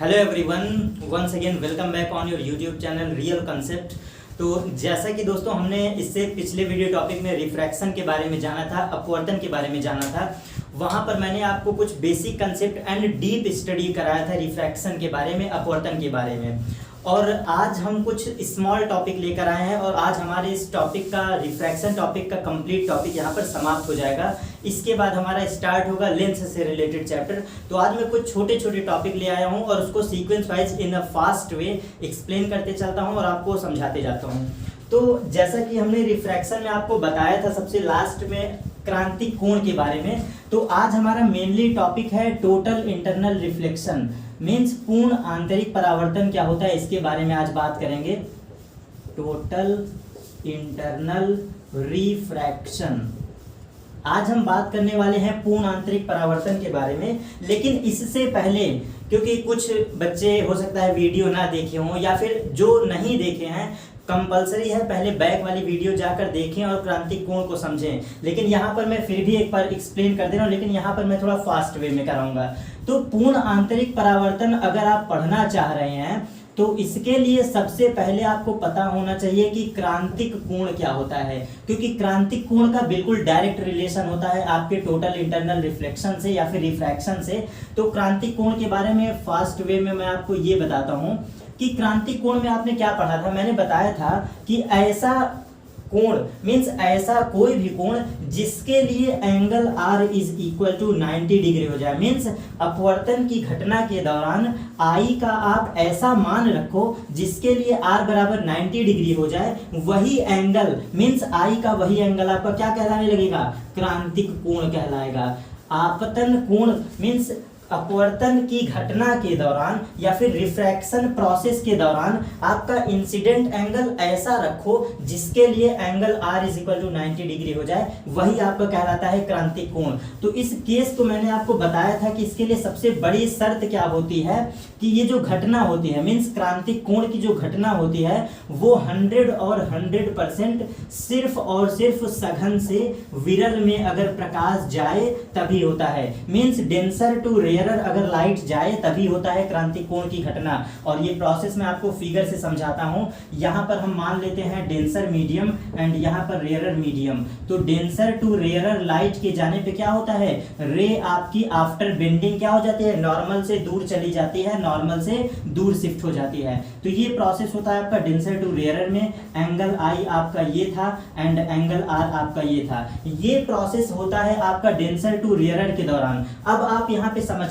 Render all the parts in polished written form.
Hello everyone, once again welcome back on your YouTube channel real concept. तो जैसा कि दोस्तों हमने इससे पिछले वीडियो टॉपिक में रिफ्रैक्शन के बारे में जाना था, अपवर्तन के बारे में जाना था। वहाँ पर मैंने आपको कुछ basic concept and deep study कराया था रिफ्रैक्शन के बारे में, अपवर्तन के बारे में। और आज हम कुछ स्मॉल टॉपिक लेकर आए हैं और आज हमारे इस टॉपिक का, रिफ्रैक्शन टॉपिक का कंप्लीट टॉपिक यहाँ पर समाप्त हो जाएगा। इसके बाद हमारा स्टार्ट होगा लेंस से रिलेटेड चैप्टर। तो आज मैं कुछ छोटे छोटे टॉपिक ले आया हूँ और उसको sequence wise in a fast way explain करते चलता हूँ और आपको समझाते जाता हूँ। तो जैसा कि हमने रिफ्रैक्शन में आपको बताया था सबसे लास्ट में क्रांतिक कोण के बारे में, तो आज हमारा मेनली टॉपिक है टोटल इंटरनल रिफ्लेक्शन, मीन्स पूर्ण आंतरिक परावर्तन क्या होता है, इसके बारे में आज बात करेंगे। टोटल इंटरनल रिफ्रैक्शन, आज हम बात करने वाले हैं पूर्ण आंतरिक परावर्तन के बारे में। लेकिन इससे पहले, क्योंकि कुछ बच्चे हो सकता है वीडियो ना देखे हों या फिर जो नहीं देखे हैं, कंपलसरी है पहले बैक वाली वीडियो जाकर देखें और क्रांतिक कोण को समझें। लेकिन यहाँ पर मैं फिर भी एक बार एक्सप्लेन कर दे रहा हूँ, लेकिन यहाँ पर मैं थोड़ा फास्ट वे में कराऊंगा। तो पूर्ण आंतरिक परावर्तन अगर आप पढ़ना चाह रहे हैं तो इसके लिए सबसे पहले आपको पता होना चाहिए कि क्रांतिक कोण क्या होता है, क्योंकि क्रांतिक कोण का बिल्कुल डायरेक्ट रिलेशन होता है आपके टोटल इंटरनल रिफ्लेक्शन से या फिर रिफ्रैक्शन से। तो क्रांतिक कोण के बारे में फास्ट वे में मैं आपको ये बताता हूँ कि क्रांतिक कोण में आपने क्या पढ़ा था। मैंने बताया था कि ऐसा कोण मीन्स ऐसा कोई भी कोण जिसके लिए angle R is equal to 90 degree हो जाए, मीन्स अपवर्तन की घटना के दौरान I का आप ऐसा मान रखो जिसके लिए R बराबर 90 डिग्री हो जाए, वही एंगल मीन्स I का वही एंगल आपका क्या कहलाने लगेगा, क्रांतिक कोण कहलाएगा। आपतन कोण मीन्स अपवर्तन की घटना के दौरान या फिर रिफ्रैक्शन प्रोसेस के दौरान आपका इंसिडेंट एंगल ऐसा रखो जिसके लिए angle R is equal to 90 degree हो जाए, वही आपका कहलाता है क्रांतिक कोण। तो इस केस को मैंने आपको बताया था कि इसके लिए सबसे बड़ी शर्त क्या होती है कि ये जो घटना होती है मीन्स क्रांतिक कोण की जो घटना होती है वो 100 और 100% सिर्फ और सिर्फ सघन से विरल में अगर प्रकाश जाए तभी होता है, मीन्स डेंसर टू रेयरर अगर लाइट जाए तभी होता है क्रांतिक कोण की घटना। और ये प्रोसेस मैं आपको फिगर से समझाता हूं। यहाँ पर हम मान लेते हैं डेंसर मीडियम एंड यहाँ पर रेयरर मीडियम। तो डेंसर टू रेयरर लाइट के जाने पे क्या होता है, रे आपकी आफ्टर बेंडिंग क्या हो जाती है, नॉर्मल से दूर चली जाती है, नॉर्मल से दूर शिफ्ट हो जाती है। तो ये प्रोसेस होता है आपका डेंसर टू रेयरर में। एंगल I आपका ये था एंड एंगल R आपका ये था। ये प्रोसेस होता है आपका डेंसर टू रेयरर के दौरान। अब आप यहाँ पे समझना,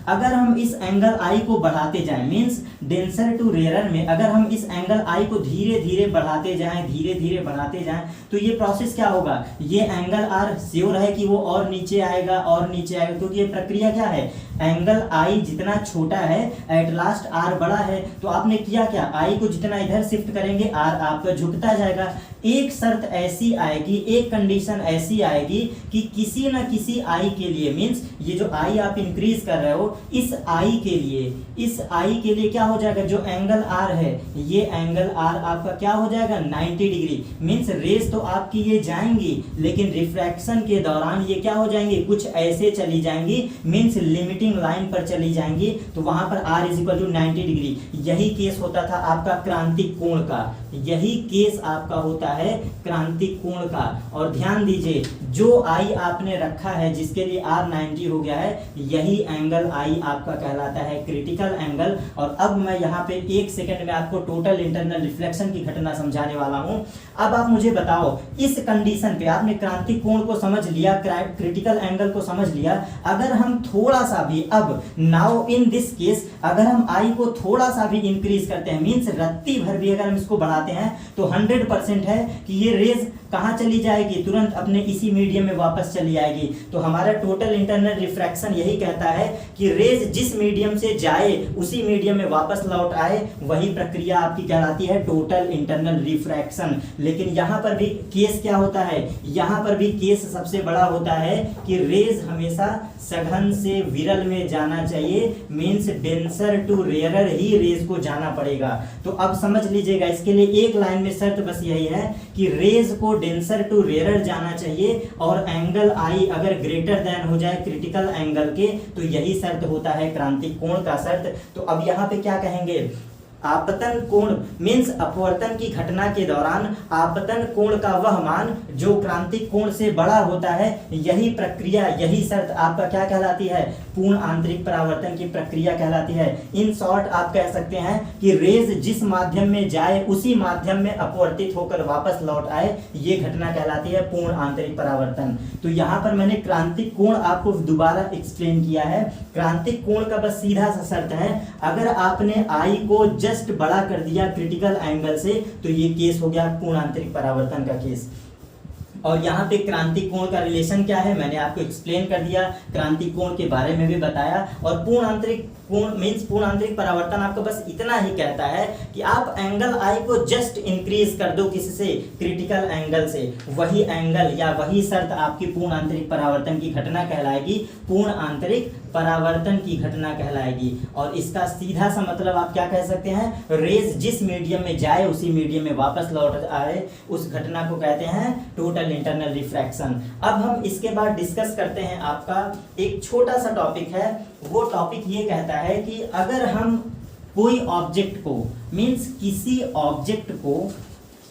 अगर हम इस एंगल I को बढ़ाते जाएं मींस डेंसर टू रेयरर में अगर हम इस एंगल I को धीरे धीरे बढ़ाते जाएं, धीरे धीरे बढ़ाते जाएं, तो ये प्रोसेस क्या होगा, ये एंगल R श्योर है कि वो और नीचे आएगा और नीचे आएगा, क्योंकि ये प्रक्रिया क्या है, एंगल I जितना छोटा है एट लास्ट R बड़ा है। तो आपने किया क्या, I को जितना इधर शिफ्ट करेंगे R आपका झुकता जाएगा। एक शर्त ऐसी आएगी, एक कंडीशन ऐसी आएगी कि किसी न किसी I के लिए मींस ये जो I आप इंक्रीज कर रहे हो, इस I के लिए क्या हो जाएगा, जो एंगल R है ये एंगल R आपका क्या हो जाएगा 90 डिग्री। मींस रेज तो आपकी ये जाएंगी लेकिन रिफ्रैक्शन के दौरान ये क्या हो जाएंगी, कुछ ऐसे चली जाएंगी, मींस लिमिटिंग लाइन पर चली जाएंगी। तो वहां पर R is equal to 90 degree. यही केस होता था आपका क्रांतिक कोण का, यही केस आपका होता है क्रांतिक कोण का। और ध्यान दीजिए, जो I आपने रखा है जिसके लिए R 90 हो गया है, यही एंगल I आपका कहलाता है क्रिटिकल एंगल। और अब मैं यहाँ पे एक सेकंड में आपको टोटल इंटरनल रिफ्लेक्शन की घटना समझाने वाला हूँ। अब आप मुझे बताओ, इस कंडीशन पे आपने क्रांतिक कोण को समझ लिया, क्रिटिकल एंगल को समझ लिया, अगर हम थोड़ा सा भी अब नाउ इन दिस केस अगर हम I को थोड़ा सा भी इंक्रीज करते हैं मींस रत्ती भर भी अगर हम इसको बढ़ाते हैं तो 100% है कि ये रेज कहाँ चली जाएगी, तुरंत अपने इसी मीडियम में वापस चली आएगी। तो हमारा टोटल इंटरनल रिफ्रैक्शन यही कहता है कि रेज जिस मीडियम से जाए उसी मीडियम में वापस लौट आए, वही प्रक्रिया आपकी कहलाती है टोटल इंटरनल रिफ्रैक्शन। लेकिन यहाँ पर भी केस क्या होता है, यहाँ पर भी केस सबसे बड़ा होता है कि रेज हमेशा सघन से विरल में जाना चाहिए, मीन्स डेंसर टू रेयरर ही रेज को जाना पड़ेगा। तो अब समझ लीजिएगा, इसके लिए एक लाइन में शर्त बस यही है कि रेज को डेंसर टू रेयरर जाना चाहिए और एंगल आई अगर ग्रेटर देन हो जाए क्रिटिकल एंगल के, तो यही शर्त होता है क्रांतिक कोण का शर्त। तो अब यहाँ पे क्या कहेंगे, आपतन कोण मीन्स अपवर्तन की घटना के दौरान आपतन कोण का वह मान जो क्रांतिक कोण से बड़ा होता है, यही प्रक्रिया, यही शर्त आपका क्या कहलाती है, पूर्ण आंतरिक परावर्तन की प्रक्रिया कहलाती है। इन शॉर्ट आप कह सकते हैं कि रेज जिस माध्यम में जाए उसी माध्यम में अपवर्तित होकर वापस लौट आए, ये घटना कहलाती है पूर्ण आंतरिक परावर्तन। तो यहाँ पर मैंने क्रांतिक कोण आपको दोबारा एक्सप्लेन किया है। क्रांतिक कोण का बस सीधा सा शर्त है, अगर आपने आई को जस्ट बड़ा कर दिया क्रिटिकल एंगल से, तो ये केस हो गया पूर्ण आंतरिक परावर्तन का केस। और यहाँ पे क्रांतिक कोण का रिलेशन क्या है मैंने आपको एक्सप्लेन कर दिया, क्रांतिक कोण के बारे में भी बताया। और पूर्ण आंतरिक कोण मीन्स पूर्ण आंतरिक परावर्तन आपको बस इतना ही कहता है कि आप एंगल आई को जस्ट इंक्रीज कर दो किससे, क्रिटिकल एंगल से, वही एंगल या वही शर्त आपकी पूर्ण आंतरिक परावर्तन की घटना कहलाएगी, पूर्ण आंतरिक परावर्तन की घटना कहलाएगी। और इसका सीधा सा मतलब आप क्या कह सकते हैं, रेज जिस मीडियम में जाए उसी मीडियम में वापस लौट आए, उस घटना को कहते हैं टोटल इंटरनल रिफ्रैक्शन। अब हम इसके बाद डिस्कस करते हैं, आपका एक छोटा सा टॉपिक है, वो टॉपिक ये कहता है कि अगर हम कोई ऑब्जेक्ट को मीन्स किसी ऑब्जेक्ट को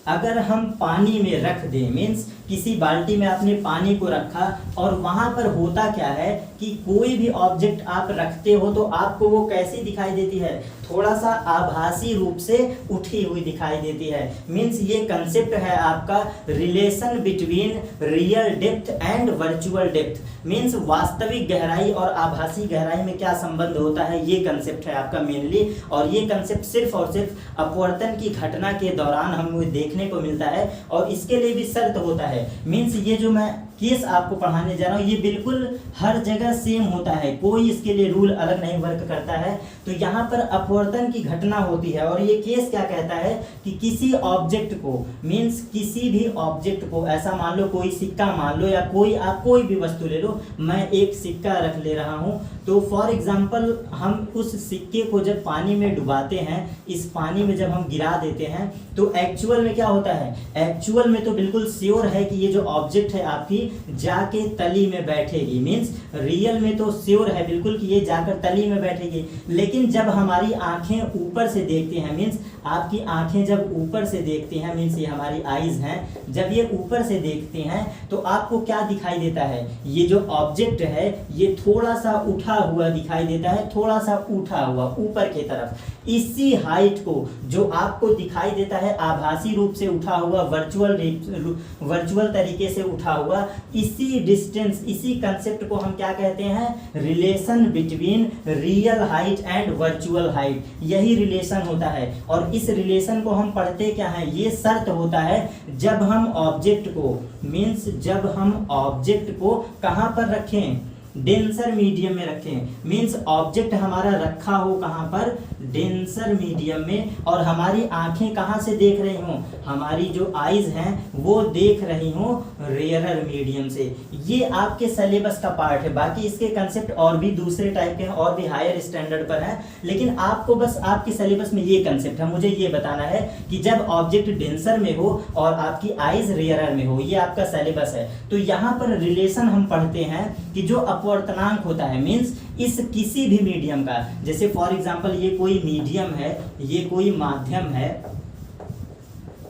अगर हम पानी में रख दें, मीन्स किसी बाल्टी में आपने पानी को रखा और वहां पर होता क्या है कि कोई भी ऑब्जेक्ट आप रखते हो तो आपको वो कैसी दिखाई देती है, थोड़ा सा आभासी रूप से उठी हुई दिखाई देती है। मीन्स ये कंसेप्ट है आपका relation between real depth and virtual depth, means वास्तविक गहराई और आभासी गहराई में क्या संबंध होता है, ये कंसेप्ट है आपका मेनली। और ये कंसेप्ट सिर्फ और सिर्फ अपवर्तन की घटना के दौरान हमें देखने को मिलता है और इसके लिए भी शर्त होता है। मीन्स ये जो मैं केस आपको पढ़ाने जा रहा हूँ ये बिल्कुल हर जगह सेम होता है, कोई इसके लिए रूल अलग नहीं वर्क करता है। तो यहाँ पर अपवर्तन की घटना होती है और ये केस क्या कहता है कि किसी ऑब्जेक्ट को मीन्स किसी भी ऑब्जेक्ट को, ऐसा मान लो कोई सिक्का मान लो या कोई आप कोई भी वस्तु ले लो, मैं एक सिक्का रख ले रहा हूँ, तो फॉर एग्जाम्पल हम उस सिक्के को जब पानी में डुबाते हैं, इस पानी में जब हम गिरा देते हैं, तो एक्चुअल में क्या होता है, एक्चुअल में तो बिल्कुल श्योर है कि ये जो ऑब्जेक्ट है आपकी जाके तली में बैठेगी, मीन्स रियल में तो श्योर है बिल्कुल कि ये जाकर तली में बैठेगी। लेकिन जब हमारी आंखें ऊपर से देखती हैं, मीन्स आपकी आंखें जब ऊपर से देखती हैं, मीन्स ये हमारी आईज हैं, जब ये ऊपर से देखती हैं तो आपको क्या दिखाई देता है, ये जो ऑब्जेक्ट है ये थोड़ा सा उठा हुआ दिखाई देता है, थोड़ा सा उठा हुआ ऊपर की तरफ। इसी हाइट को जो आपको दिखाई देता है आभासी रूप से उठा हुआ, वर्चुअल तरीके से उठा हुआ, इसी डिस्टेंस, इसी कंसेप्ट को हम क्या कहते हैं, relation between real height and virtual height, यही रिलेशन होता है। और इस रिलेशन को हम पढ़ते क्या है, ये शर्त होता है जब हम ऑब्जेक्ट को मीन्स जब हम ऑब्जेक्ट को कहां पर रखें, डेंसर मीडियम में रखें, मीन्स ऑब्जेक्ट हमारा रखा हो कहां पर, डेंसर मीडियम में, और हमारी आंखें कहां से देख रही हों, हमारी जो आईज हैं वो देख रही हों रेयरर मीडियम से। ये आपके सिलेबस का पार्ट है, बाकी इसके कंसेप्ट और भी दूसरे टाइप के हैं और भी हायर स्टैंडर्ड पर हैं, लेकिन आपको बस आपके सिलेबस में ये कंसेप्ट है, मुझे ये बताना है कि जब ऑब्जेक्ट डेंसर में हो और आपकी आईज रेयरर में हो, ये आपका सिलेबस है। तो यहाँ पर रिलेशन हम पढ़ते हैं कि जो अपवर्तनांक होता है, मीन्स इस किसी भी मीडियम का, जैसे फॉर एग्जांपल ये कोई मीडियम है, ये कोई माध्यम है,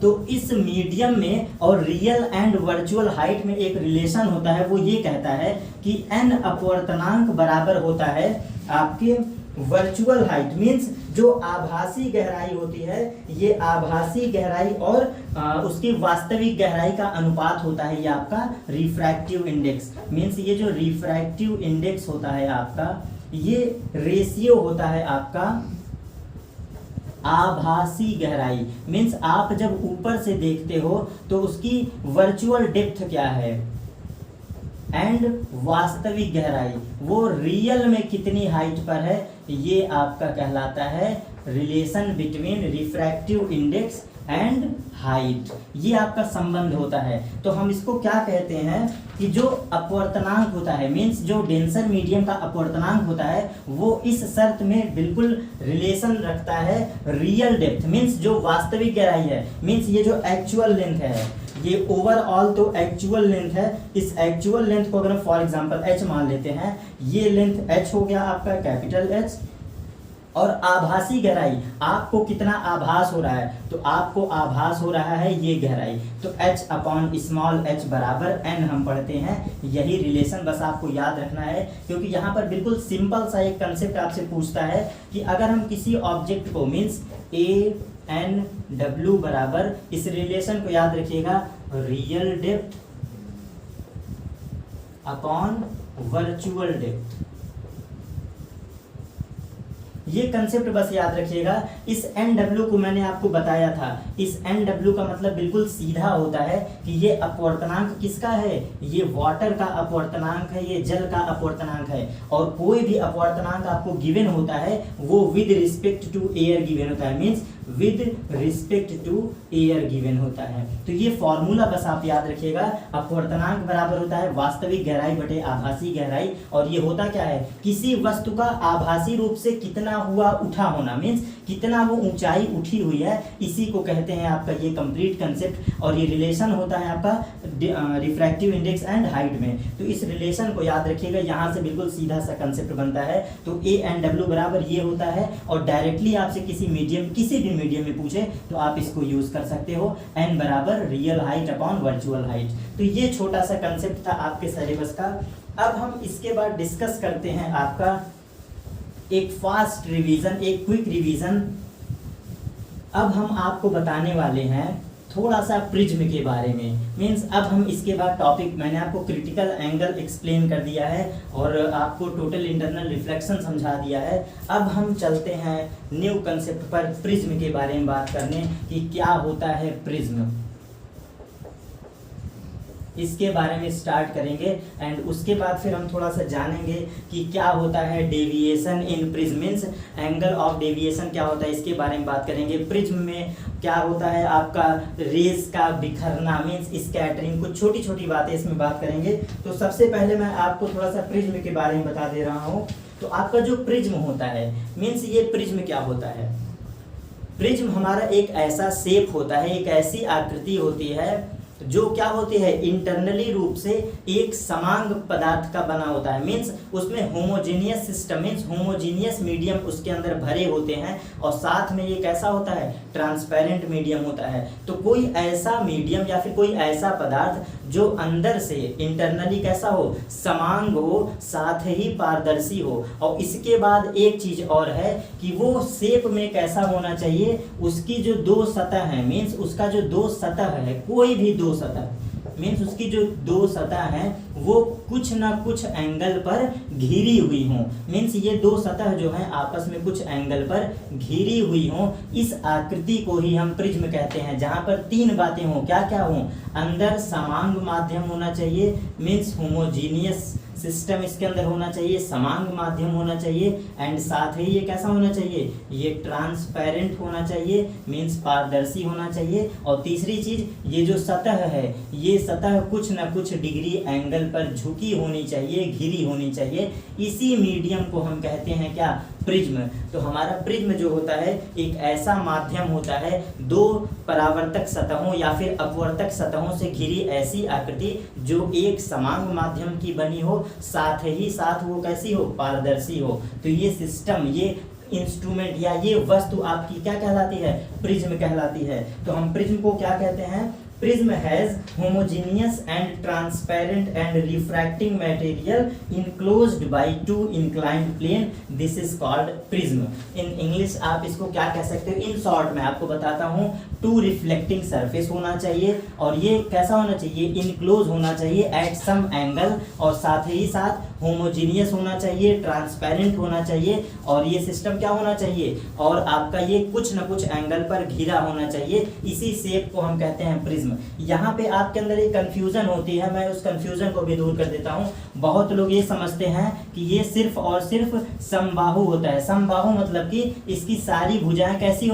तो इस मीडियम में और रियल एंड वर्चुअल हाइट में एक रिलेशन होता है, वो ये कहता है कि n अपवर्तनांक बराबर होता है आपके वर्चुअल हाइट, मीन्स जो आभासी गहराई होती है, ये आभासी गहराई और उसकी वास्तविक गहराई का अनुपात होता है, ये आपका रिफ्रैक्टिव इंडेक्स, मीन्स ये जो रिफ्रैक्टिव इंडेक्स होता है आपका, ये रेशियो होता है आपका आभासी गहराई, मीन्स आप जब ऊपर से देखते हो तो उसकी वर्चुअल डेप्थ क्या है एंड वास्तविक गहराई वो रियल में कितनी हाइट पर है, ये आपका कहलाता है relation between refractive index and height, ये आपका संबंध होता है। तो हम इसको क्या कहते हैं कि जो अपवर्तनांक होता है, मीन्स जो डेंसर मीडियम का अपवर्तनांक होता है, वो इस शर्त में बिल्कुल रिलेशन रखता है रियल डेप्थ, मीन्स जो वास्तविक गहराई है, मीन्स ये जो एक्चुअल लेंथ है, ये ओवरऑल तो एक्चुअल लेंथ है। इस एक्चुअल लेंथ को अगर हम फॉर एग्जांपल h मान लेते हैं, ये लेंथ h हो गया आपका कैपिटल H, और आभासी गहराई आपको कितना आभास हो रहा है, तो आपको आभास हो रहा है ये गहराई, तो h अपॉन स्मॉल h बराबर n हम पढ़ते हैं। यही रिलेशन बस आपको याद रखना है, क्योंकि यहाँ पर बिल्कुल सिंपल सा एक कंसेप्ट आपसे पूछता है कि अगर हम किसी ऑब्जेक्ट को मीन्स ANW बराबर, इस रिलेशन को याद रखिएगा, real depth upon virtual depth, ये कंसेप्ट बस याद रखिएगा। इस NW को मैंने आपको बताया था, इस NW का मतलब बिल्कुल सीधा होता है कि ये अपवर्तनांक किसका है, ये वाटर का अपवर्तनांक है, ये जल का अपवर्तनांक है। और कोई भी अपवर्तनांक आपको गिवन होता है वो with respect to air given होता है, means with respect to air given होता है। तो ये फॉर्मूला बस आप याद रखिएगा, अपवर्तनांक बराबर होता है वास्तविक गहराई बटे आभासी गहराई। और ये होता क्या है, किसी वस्तु का आभासी रूप से कितना हुआ उठा होना, मीन्स कितना वो ऊंचाई उठी हुई है, इसी को कहते हैं आपका ये कंप्लीट कंसेप्ट। और ये रिलेशन होता है आपका रिफ्रैक्टिव इंडेक्स एंड हाइट में। तो इस रिलेशन को याद रखिएगा, यहाँ से बिल्कुल सीधा सा कंसेप्ट बनता है। तो ANW बराबर ये होता है, और डायरेक्टली आपसे किसी मीडियम, किसी भी मीडियम में पूछे तो आप इसको यूज कर सकते हो, n बराबर real height upon virtual height. तो ये छोटा सा कंसेप्ट था आपके सिलेबस का। अब हम इसके बाद डिस्कस करते हैं आपका एक फास्ट रिवीजन, एक क्विक रिवीजन। अब हम आपको बताने वाले हैं थोड़ा सा प्रिज्म के बारे में, मीन्स अब हम इसके बाद टॉपिक, मैंने आपको क्रिटिकल एंगल एक्सप्लेन कर दिया है और आपको टोटल इंटरनल रिफ्लेक्शन समझा दिया है। अब हम चलते हैं न्यू कंसेप्ट पर, प्रिज्म के बारे में बात करने कि क्या होता है प्रिज्म, इसके बारे में स्टार्ट करेंगे। एंड उसके बाद फिर हम थोड़ा सा जानेंगे कि क्या होता है deviation in prism, means angle of deviation क्या होता है, इसके बारे में बात करेंगे। प्रिज्म में क्या होता है आपका रेज का बिखरना, मीन्स स्कैटरिंग, कुछ छोटी छोटी बातें इसमें बात करेंगे। तो सबसे पहले मैं आपको थोड़ा सा प्रिज्म के बारे में बता दे रहा हूँ। तो आपका जो प्रिज्म होता है, मीन्स ये प्रिज्म क्या होता है, प्रिज्म हमारा एक ऐसा शेप होता है, एक ऐसी आकृति होती है जो क्या होती है, इंटरनली रूप से एक समांग पदार्थ का बना होता है, मीन्स उसमें homogeneous system, means homogeneous medium उसके अंदर भरे होते हैं, और साथ में ये कैसा होता है, ट्रांसपेरेंट मीडियम होता है। तो कोई ऐसा मीडियम या फिर कोई ऐसा पदार्थ जो अंदर से इंटरनली कैसा हो, समांग हो, साथ ही पारदर्शी हो। और इसके बाद एक चीज और है कि वो शेप में कैसा होना चाहिए, उसकी जो दो सतह है, मीन्स उसका जो दो सतह है, कोई भी दो सतह, मीन्स उसकी जो दो सतह हैं वो कुछ ना कुछ एंगल पर घिरी हुई हों, मीन्स ये दो सतह जो हैं आपस में कुछ एंगल पर घिरी हुई हों। इस आकृति को ही हम प्रिज्म कहते हैं, जहां पर तीन बातें हों, क्या क्या हों, अंदर समांग माध्यम होना चाहिए, मीन्स होमोजीनियस सिस्टम इसके अंदर होना चाहिए, समांग माध्यम होना चाहिए, एंड साथ ही ये कैसा होना चाहिए, ये ट्रांसपेरेंट होना चाहिए, मीन्स पारदर्शी होना चाहिए। और तीसरी चीज, ये जो सतह है, ये सतह कुछ न कुछ डिग्री एंगल पर झुकी होनी चाहिए, घिरी होनी चाहिए। इसी मीडियम को हम कहते हैं क्या, प्रिज्म। तो हमारा प्रिज्म जो होता है एक ऐसा माध्यम होता है, दो परावर्तक सतहों या फिर अपवर्तक सतहों से घिरी ऐसी आकृति जो एक समांग माध्यम की बनी हो, साथ ही साथ वो कैसी हो, पारदर्शी हो। तो ये सिस्टम, ये इंस्ट्रूमेंट या ये वस्तु आपकी क्या कहलाती है, प्रिज्म कहलाती है। तो हम प्रिज्म को क्या कहते हैं, Prism has homogeneous and transparent and refracting material enclosed by two inclined plane. This is called prism. In English आप इसको क्या कह सकते हो, in short मैं आपको बताता हूँ, टू रिफ्लेक्टिंग सरफेस होना चाहिए, और ये कैसा होना चाहिए, इनक्लोज होना चाहिए एट सम एंगल, और साथ ही साथ होमोजीनियस होना चाहिए, ट्रांसपेरेंट होना चाहिए, और ये सिस्टम क्या होना चाहिए, और आपका ये कुछ न कुछ एंगल पर घिरा होना चाहिए। इसी शेप को हम कहते हैं प्रिज्म। प्रिज्म। यहाँ पे आपके अंदर एक कंफ्यूजन होती है, मैं उस कंफ्यूजन को भी दूर कर देता हूँ। बहुत लोग ये समझते हैं कि ये सिर्फ और सिर्फ समबाहु होता है। समबाहु मतलब कि इसकी सारी भुजाएं कैसी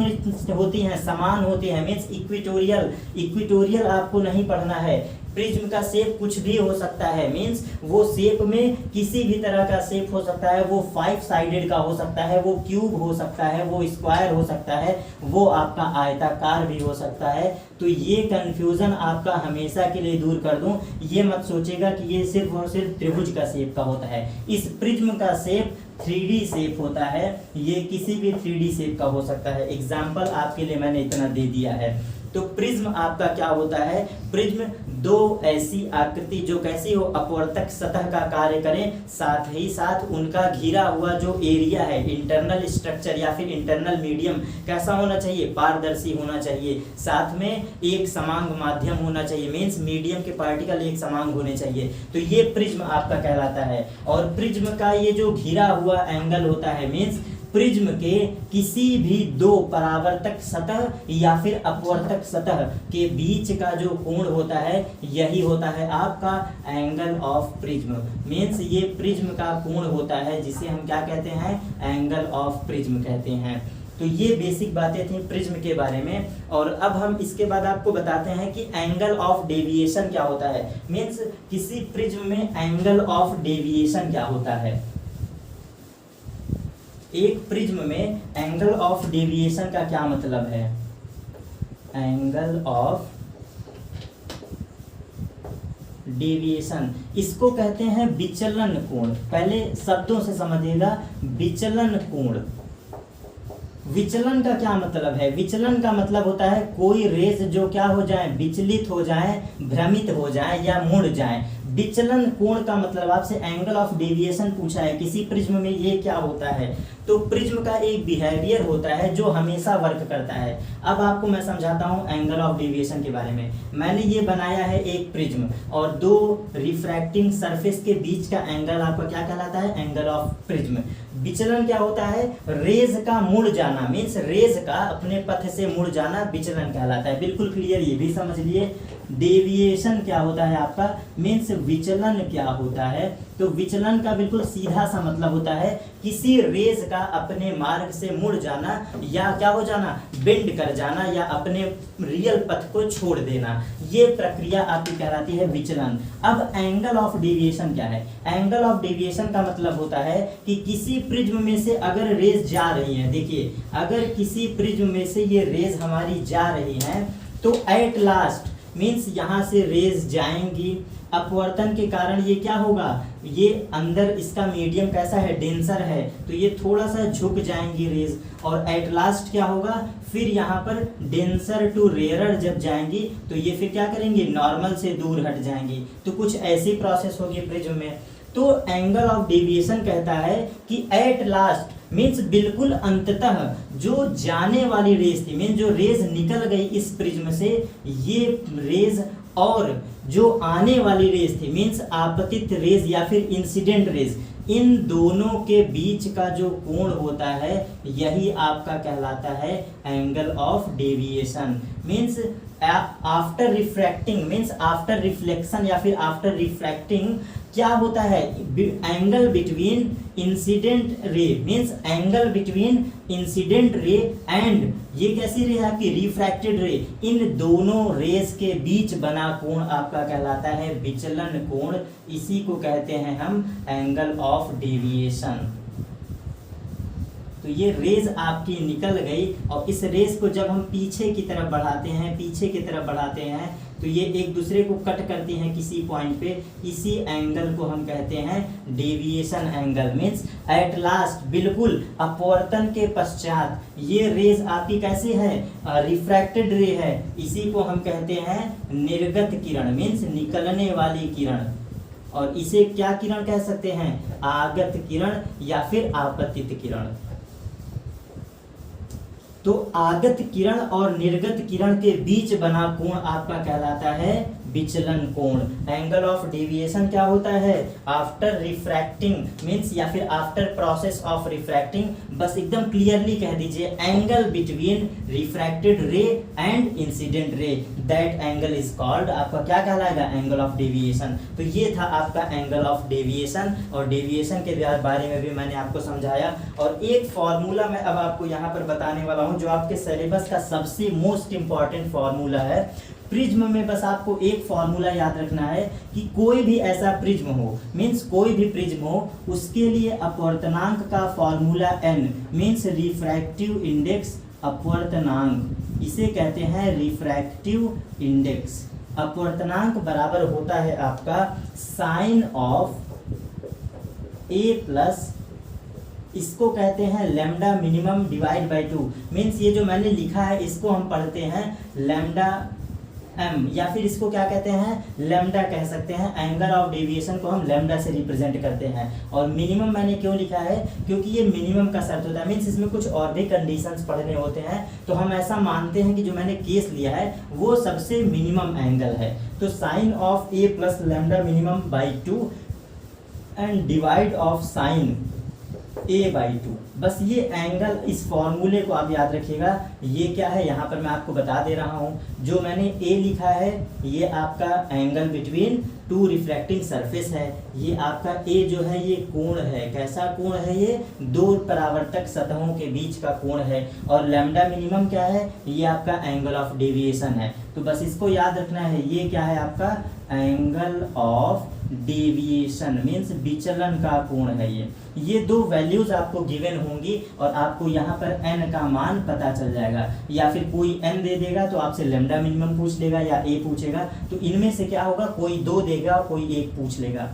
होती हैं, समान होती हैं, मीन्स इक्विटोरियल। इक्विटोरियल आपको नहीं पढ़ना है। प्रिज्म का शेप कुछ भी हो सकता है, मीन्स वो शेप में किसी भी तरह का शेप हो सकता है। वो 5 साइडेड का हो सकता है, वो क्यूब हो सकता है, वो स्क्वायर हो सकता है, वो आपका आयताकार भी हो सकता है। तो ये कंफ्यूजन आपका हमेशा के लिए दूर कर दूं। ये मत सोचेगा कि ये सिर्फ और सिर्फ त्रिभुज का शेप का होता है। इस प्रिज्म का शेप 3D शेप होता है। ये किसी भी 3D शेप का हो सकता है। एग्जाम्पल आपके लिए मैंने इतना दे दिया है। तो प्रिज्म आपका क्या होता है, प्रिज्म दो ऐसी आकृति जो कैसी हो, अपवर्तक सतह का कार्य करें, साथ ही साथ उनका घिरा हुआ जो एरिया है, इंटरनल स्ट्रक्चर या फिर इंटरनल मीडियम कैसा होना चाहिए, पारदर्शी होना चाहिए। साथ में एक समांग माध्यम होना चाहिए, मीन्स मीडियम के पार्टिकल एक समांग होने चाहिए। तो ये प्रिज्म आपका कहलाता है। और प्रिज्म का ये जो घिरा हुआ एंगल होता है, मीन्स प्रिज्म के किसी भी दो परावर्तक सतह या फिर अपवर्तक सतह के बीच का जो कोण होता है, यही होता है आपका एंगल ऑफ प्रिज्म। मीन्स ये प्रिज्म का कोण होता है, जिसे हम क्या कहते हैं, एंगल ऑफ प्रिज्म कहते हैं। तो ये बेसिक बातें थी प्रिज्म के बारे में। और अब हम इसके बाद आपको बताते हैं कि एंगल ऑफ डेविएशन क्या होता है। मीन्स किसी प्रिज्म में एंगल ऑफ डेविएशन क्या होता है। एक प्रिज्म में एंगल ऑफ डेविएशन का क्या मतलब है। एंगल ऑफ डेविएशन, इसको कहते हैं विचलन कोण। पहले शब्दों से समझिएगा, विचलन कोण। विचलन का क्या मतलब है, विचलन का मतलब होता है कोई रेस जो क्या हो जाए, विचलित हो जाए, भ्रमित हो जाए या मुड़ जाए। विचलन कोण का मतलब आपसे एंगल ऑफ डेविएशन पूछा है किसी प्रिज्म में, ये क्या होता है। तो प्रिज्म का एक बिहेवियर होता है जो हमेशा वर्क करता है। अब आपको मैं समझाता हूँ एंगल ऑफ डेविएशन के बारे में। मैंने ये बनाया है एक प्रिज्म और दो रिफ्रैक्टिंग सरफेस के बीच का एंगल आपका क्या कहलाता है, एंगल ऑफ प्रिज्म। विचलन क्या होता है, रेज का मुड़ जाना, मीन्स रेज का अपने पथ से मुड़ जाना विचलन कहलाता है। बिल्कुल क्लियर, ये भी समझ लिए। डेविएशन क्या होता है आपका, मीन्स विचलन क्या होता है। तो विचलन का बिल्कुल सीधा सा मतलब होता है किसी रेज का अपने मार्ग से मुड़ जाना या क्या हो जाना, बेंड कर जाना या अपने रियल पथ को छोड़ देना। ये प्रक्रिया आपकी कहलाती है विचलन। अब एंगल ऑफ डेविएशन क्या है। एंगल ऑफ डेविएशन का मतलब होता है कि किसी प्रिज्म में से अगर रेज जा रही है, देखिए अगर किसी प्रिज्म में से ये रेज हमारी जा रही है तो एट लास्ट मीन्स यहाँ से रेज जाएंगी, अपवर्तन के कारण ये क्या होगा, ये अंदर इसका मीडियम कैसा है, डेंसर है, तो ये थोड़ा सा झुक जाएंगी रेज। और एट लास्ट क्या होगा, फिर यहाँ पर डेंसर टू रेयरर जब जाएंगी तो ये फिर क्या करेंगी, नॉर्मल से दूर हट जाएंगी। तो कुछ ऐसी प्रोसेस होगी प्रिज्म में। तो एंगल ऑफ डेविएशन कहता है कि एट लास्ट मीन्स बिल्कुल अंततः जो जाने वाली रेज थी, मीन्स जो रेज निकल गई इस प्रिज्म से, ये रेज और जो आने वाली रेज थी, मीन्स आपतित रेज या फिर इंसिडेंट रेज, इन दोनों के बीच का जो कोण होता है यही आपका कहलाता है angle of deviation. Means after refracting, means after reflection या फिर आफ्टर रिफ्रैक्टिंग क्या होता है, angle between incident ray, means angle between incident ray and ये कैसी रे आपकी, रिफ्रैक्टेड रे, इन दोनों रेज के बीच बना कोण आपका कहलाता है विचलन कोण। इसी को कहते हैं हम एंगल ऑफ डेविएशन। तो ये रेज आपकी निकल गई और इस रेज को जब हम पीछे की तरफ बढ़ाते हैं, पीछे की तरफ बढ़ाते हैं तो ये एक दूसरे को कट करती हैं किसी पॉइंट पे, इसी एंगल को हम कहते हैं deviation angle. Means at last बिल्कुल अपवर्तन के पश्चात ये रेज आपकी कैसी है, रिफ्रैक्टेड रे है, इसी को हम कहते हैं निर्गत किरण, मीन्स निकलने वाली किरण। और इसे क्या किरण कह सकते हैं, आगत किरण या फिर आपतित किरण। तो आगत किरण और निर्गत किरण के बीच बना कोण आपका कहलाता है विचलन कोण। एंगल ऑफ डेविएशन क्या होता है? आफ्टर रिफ्रैक्टिंग मीन्स या फिर आफ्टर प्रोसेस ऑफ रिफ्रैक्टिंग, बस एकदम क्लियरली कह दीजिए एंगल बिटवीन रिफ्रैक्टेड रे and incident ray, that angle is called, आपका क्या कहलाएगा? Angle of deviation. तो ये था आपका एंगल ऑफ डेविएशन, और डेविएशन के बारे में भी मैंने आपको समझाया। और एक फॉर्मूला मैं अब आपको यहाँ पर बताने वाला हूँ जो आपके सिलेबस का सबसे मोस्ट इंपॉर्टेंट फॉर्मूला है। प्रिज्म में बस आपको एक फॉर्मूला याद रखना है कि कोई भी ऐसा प्रिज्म हो, मीन्स कोई भी प्रिज्म हो, उसके लिए अपवर्तनांक का formula n means refractive index अपवर्तनांक, इसे कहते हैं रिफ्रैक्टिव इंडेक्स। अपवर्तनांक बराबर होता है आपका साइन ऑफ a प्लस, इसको कहते हैं lambda minimum divide by 2, means ये जो मैंने लिखा है इसको हम पढ़ते हैं लैम्डा m, या फिर इसको क्या कहते हैं? लैम्डा कह सकते हैं। एंगल ऑफ डेविएशन को हम लैम्डा से रिप्रेजेंट करते हैं। और मिनिमम मैंने क्यों लिखा है? क्योंकि ये मिनिमम का शर्त होता है, मीन्स इसमें कुछ और भी कंडीशंस पढ़ने होते हैं, तो हम ऐसा मानते हैं कि जो मैंने केस लिया है वो सबसे मिनिमम एंगल है। तो sine of a plus lambda minimum by 2 and divide of sine a by 2, बस ये एंगल, इस फॉर्मूले को आप याद रखिएगा। ये क्या है यहाँ पर मैं आपको बता दे रहा हूँ, जो मैंने a लिखा है ये आपका angle between two reflecting surface है। ये आपका a जो है ये कोण है, कैसा कोण है? ये दो परावर्तक सतहों के बीच का कोण है। और लैम्डा मिनिमम क्या है? ये आपका एंगल ऑफ डेविएशन है। तो बस इसको याद रखना है, ये क्या है आपका? एंगल ऑफ डेविएशन मीन्स विचलन का कोण है। ये दो वैल्यूज आपको गिवन होंगी और आपको यहाँ पर n का मान पता चल जाएगा, या फिर कोई n दे देगा तो आपसे लैम्डा मिनिमम पूछ लेगा या a पूछेगा, तो इनमें से क्या होगा? कोई 2 देगा, कोई 1 पूछ लेगा।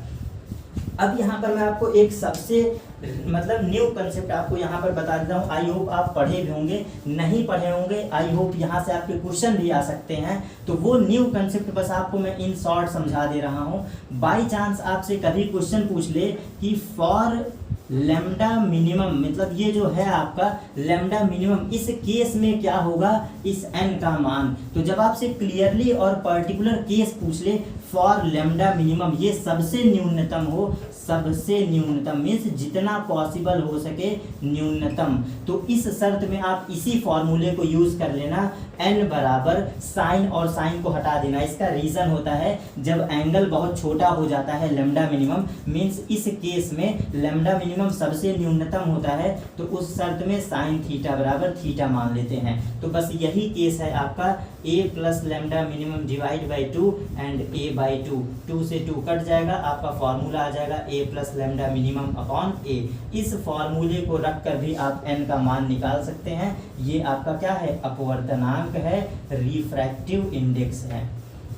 अब यहाँ पर मैं आपको एक सबसे मतलब न्यू कंसेप्ट आपको यहाँ पर बता देता हूँ। आई होप आप पढ़े भी होंगे, नहीं पढ़े होंगे आई होप यहाँ से आपके क्वेश्चन भी आ सकते हैं। तो वो न्यू कंसेप्ट बस आपको मैं इन शॉर्ट समझा दे रहा हूँ। बाई चांस आपसे कभी क्वेश्चन पूछ ले कि फॉर लैम्डा मिनिमम, मतलब ये जो है आपका लैम्डा मिनिमम, इस केस में क्या होगा? इस n का मान। तो जब आपसे क्लियरली और पर्टिकुलर केस पूछ ले फॉर लैम्डा मिनिमम, ये सबसे न्यूनतम हो, सबसे न्यूनतम मीन्स जितना पॉसिबल हो सके न्यूनतम, तो इस शर्त में आप इसी फॉर्मूले को यूज कर लेना, n बराबर साइन और साइन को हटा देना। इसका रीजन होता है जब एंगल बहुत छोटा हो जाता है लैम्डा मिनिमम, मीन्स इस केस में लैम्डा मिनिमम सबसे न्यूनतम होता है, तो उस शर्त में साइन थीटा बराबर थीटा मान लेते हैं। तो बस यही केस है आपका a plus lambda minimum divide by 2 and a by 2, 2 से 2 कट जाएगा, आपका फॉर्मूला आ जाएगा a plus lambda minimum upon a। इस फॉर्मूले को रख कर भी आप n का मान निकाल सकते हैं। ये आपका क्या है? अपवर्तनांक है, रिफ्रैक्टिव इंडेक्स है।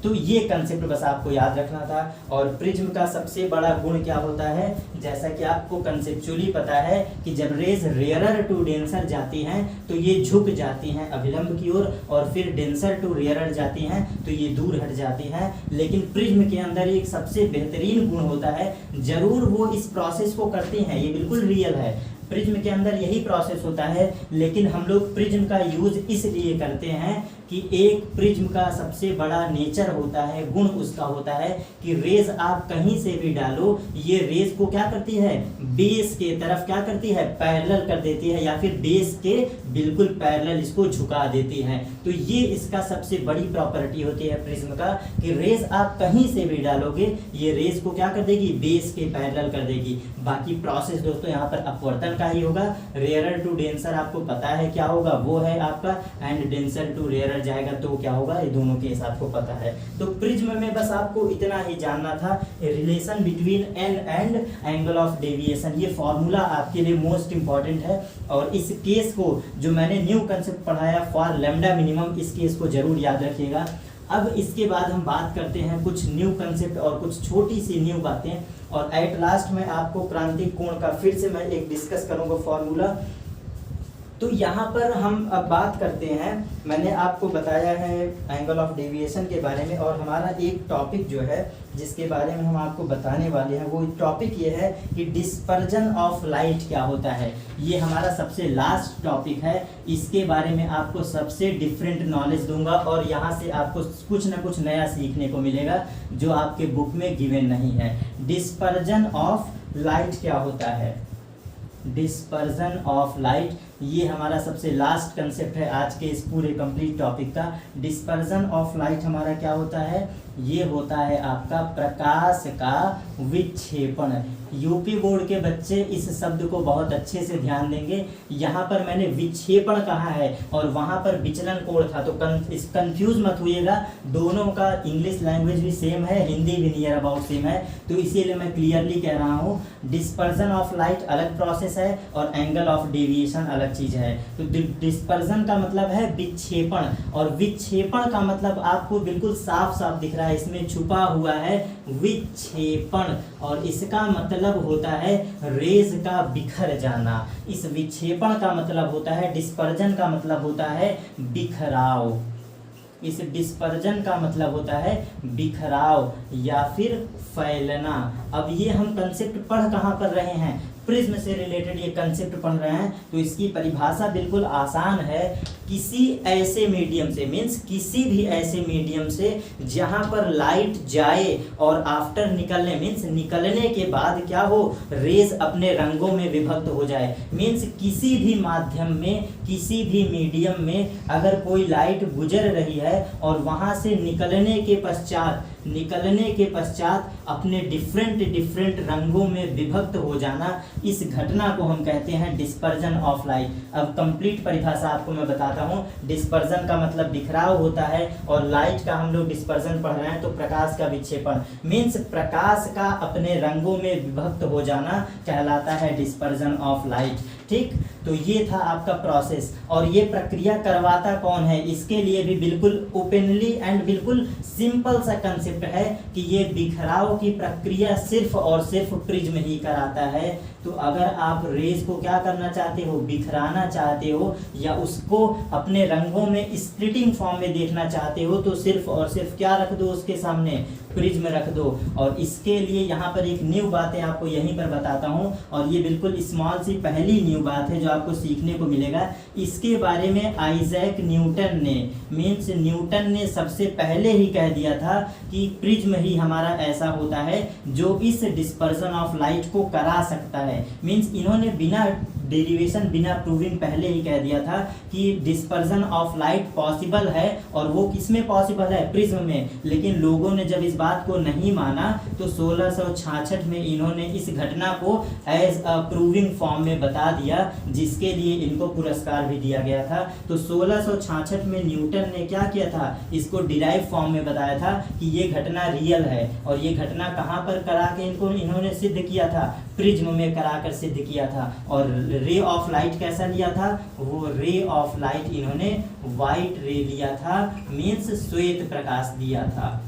तो ये कंसेप्ट बस आपको याद रखना था। और प्रिज्म का सबसे बड़ा गुण क्या होता है? जैसा कि आपको कंसेप्चुअली पता है कि जब रेज रेयरर टू डेंसर जाती हैं तो ये झुक जाती हैं अभिलंब की ओर, और फिर डेंसर टू रेयरर जाती हैं तो ये दूर हट जाती हैं। लेकिन प्रिज्म के अंदर एक सबसे बेहतरीन गुण होता है, जरूर वो इस प्रोसेस को करती हैं, ये बिल्कुल रियल है, प्रिज्म के अंदर यही प्रोसेस होता है, लेकिन हम लोग प्रिज्म का यूज इसलिए करते हैं कि एक प्रिज्म का सबसे बड़ा नेचर होता है, गुण उसका होता है कि रेज आप कहीं से भी डालो, ये रेज को क्या करती है? बेस के तरफ क्या करती है? पैरेलल कर देती है, या फिर बेस के बिल्कुल पैरेलल इसको झुका देती है। तो ये इसका सबसे बड़ी प्रॉपर्टी होती है प्रिज्म का कि रेज आप कहीं से भी डालोगे ये रेज को क्या कर देगी? बेस के पैरेलल कर देगी। बाकी प्रोसेस दोस्तों यहाँ पर अपवर्तन का ही होगा। रेयरर टू डेंसर आपको पता है क्या होगा? वो है आपका, एंड डेंसर टू रेयरर जाएगा तो क्या होगा? ये दोनों केस आपको पता है। तो प्रिज्म में बस आपको इतना ही जानना था, relation between n and angle of deviation. ये फॉर्मूला आपके लिए मोस्ट इंपॉर्टेंट है। और इस केस को जो मैंने न्यू कंसेप्ट पढ़ाया फॉर लैम्डा मिनिमम, इस केस को जरूर याद रखिएगा। अब इसके बाद हम बात करते हैं कुछ न्यू कंसेप्ट और कुछ छोटी सी न्यू बातें, और एट लास्ट में आपको क्रांतिक कोण का फिर से मैं एक डिस्कस करूंगा फॉर्मूला। तो यहाँ पर हम अब बात करते हैं, मैंने आपको बताया है एंगल ऑफ डेविएशन के बारे में, और हमारा एक टॉपिक जो है जिसके बारे में हम आपको बताने वाले हैं वो टॉपिक ये है कि डिस्पर्जन ऑफ लाइट क्या होता है। ये हमारा सबसे लास्ट टॉपिक है, इसके बारे में आपको सबसे डिफरेंट नॉलेज दूंगा और यहाँ से आपको कुछ ना कुछ नया सीखने को मिलेगा जो आपके बुक में गिवन नहीं है। डिस्पर्जन ऑफ लाइट क्या होता है, डिस्पर्जन ऑफ लाइट, ये हमारा सबसे लास्ट कंसेप्ट है आज के इस पूरे कंप्लीट टॉपिक का। डिस्पर्जन ऑफ लाइट हमारा क्या होता है, ये होता है आपका प्रकाश का विक्षेपण। यूपी बोर्ड के बच्चे इस शब्द को बहुत अच्छे से ध्यान देंगे। यहाँ पर मैंने विक्षेपण कहा है और वहाँ पर विचलन कोण था, तो कंफ्यूज मत होइएगा, दोनों का इंग्लिश लैंग्वेज भी सेम है, हिंदी भी नियर अबाउट सेम है, तो इसीलिए मैं क्लियरली कह रहा हूँ डिस्पर्जन ऑफ लाइट अलग प्रोसेस है और एंगल ऑफ डेविएशन अलग चीज है। तो डिस्पर्जन का मतलब है विक्षेपण, और विक्षेपण का मतलब आपको बिल्कुल साफ साफ दिख रहा है, इसमें छुपा हुआ है विक्षेपण, और इसका मतलब होता है रेज का बिखर जाना। इस विक्षेपण का मतलब होता है, डिस्पर्जन का मतलब होता है बिखराव, इस डिस्पर्जन का मतलब होता है बिखराव या फिर फैलना। अब ये हम कंसेप्ट पढ़ कहाँ पर रहे हैं, प्रिज्म से रिलेटेड ये कंसेप्ट पढ़ रहे हैं, तो इसकी परिभाषा बिल्कुल आसान है, किसी ऐसे मीडियम से, मीन्स किसी भी ऐसे मीडियम से जहां पर लाइट जाए और आफ्टर निकलने, मीन्स निकलने के बाद क्या हो, रेज अपने रंगों में विभक्त हो जाए। मीन्स किसी भी माध्यम में, किसी भी मीडियम में अगर कोई लाइट गुजर रही है और वहां से निकलने के पश्चात अपने डिफरेंट रंगों में विभक्त हो जाना, इस घटना को हम कहते हैं डिस्पर्जन ऑफ लाइट। अब कंप्लीट परिभाषा आपको मैं बताता हूँ। डिस्पर्जन का मतलब बिखराव होता है, और लाइट का हम लोग डिस्पर्जन पढ़ रहे हैं तो प्रकाश का विक्षेपण, मीन्स प्रकाश का अपने रंगों में विभक्त हो जाना कहलाता है डिस्पर्जन ऑफ लाइट। ठीक, तो ये था आपका प्रोसेस, और ये प्रक्रिया करवाता कौन है, इसके लिए भी बिल्कुल ओपनली एंड बिल्कुल सिंपल सा कंसेप्ट है कि ये बिखराव की प्रक्रिया सिर्फ और सिर्फ प्रिज्म ही कराता है। तो अगर आप रेज को क्या करना चाहते हो, बिखराना चाहते हो, या उसको अपने रंगों में स्प्लिटिंग फॉर्म में देखना चाहते हो, तो सिर्फ और सिर्फ क्या रख दो उसके सामने, प्रिज्म रख दो। और इसके लिए यहाँ पर एक न्यू बातें आपको यहीं पर बताता हूँ, और ये बिल्कुल स्मॉल सी पहली न्यू बात है जो आपको सीखने को मिलेगा। इसके बारे में आइजैक न्यूटन ने, मीन्स न्यूटन ने सबसे पहले ही कह दिया था कि प्रिज्म ही हमारा ऐसा होता है जो इस डिस्पर्जन ऑफ लाइट को करा सकता है। मीन्स इन्होंने बिना डेरिवेशन, बिना प्रूविंग पहले ही कह दिया था कि डिस्पर्जन ऑफ लाइट पॉसिबल है, और वो किसमें पॉसिबल है, प्रिज्म में। लेकिन लोगों ने जब इस बात को नहीं माना तो 1666 में इन्होंने इस घटना को एज अ प्रूविंग फॉर्म में बता दिया, जिसके लिए इनको पुरस्कार भी दिया गया था। तो 1666 में न्यूटन ने क्या किया था, इसको डिराइव फॉर्म में बताया था कि ये घटना रियल है, और ये घटना कहाँ पर करा के इन्होंने सिद्ध किया था, प्रिज्म में कराकर सिद्ध किया था। और रे ऑफ लाइट कैसा लिया था, वो रे ऑफ लाइट इन्होंने वाइट रे लिया था, मीन्स श्वेत प्रकाश दिया था।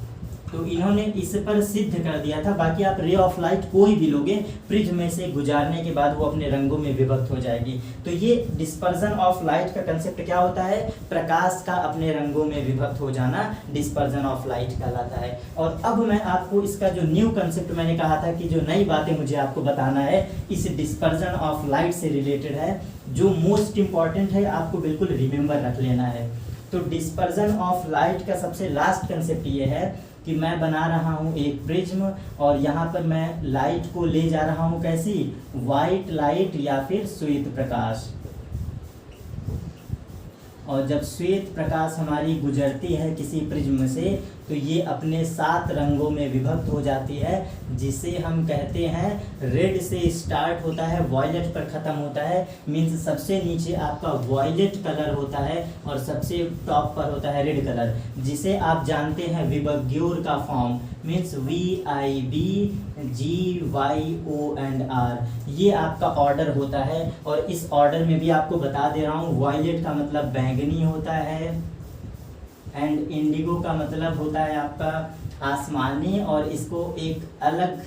तो इन्होंने इस पर सिद्ध कर दिया था। बाकी आप रे ऑफ लाइट कोई भी लोगे, प्रिज्म में से गुजारने के बाद वो अपने रंगों में विभक्त हो जाएगी। तो ये डिस्पर्जन ऑफ लाइट का कंसेप्ट क्या होता है, प्रकाश का अपने रंगों में विभक्त हो जाना डिस्पर्जन ऑफ लाइट कहलाता है। और अब मैं आपको इसका जो न्यू कंसेप्ट मैंने कहा था कि जो नई बातें मुझे आपको बताना है इस डिस्पर्जन ऑफ लाइट से रिलेटेड है, जो मोस्ट इंपॉर्टेंट है, आपको बिल्कुल रिमेंबर रख लेना है। तो डिस्पर्जन ऑफ लाइट का सबसे लास्ट कंसेप्ट ये है कि मैं बना रहा हूँ एक प्रिज्म, और यहाँ पर मैं लाइट को ले जा रहा हूँ कैसी, वाइट लाइट या फिर श्वेत प्रकाश। और जब श्वेत प्रकाश हमारी गुजरती है किसी प्रिज्म से, तो ये अपने 7 रंगों में विभक्त हो जाती है, जिसे हम कहते हैं रेड से स्टार्ट होता है, वॉयलेट पर ख़त्म होता है। मीन्स सबसे नीचे आपका वॉयलेट कलर होता है और सबसे टॉप पर होता है रेड कलर, जिसे आप जानते हैं विबग्योर का फॉर्म, मीन्स VIBGYOR। ये आपका ऑर्डर होता है, और इस ऑर्डर में भी आपको बता दे रहा हूँ, वॉयलेट का मतलब बैंगनी होता है, एंड इंडिगो का मतलब होता है आपका आसमानी, और इसको एक अलग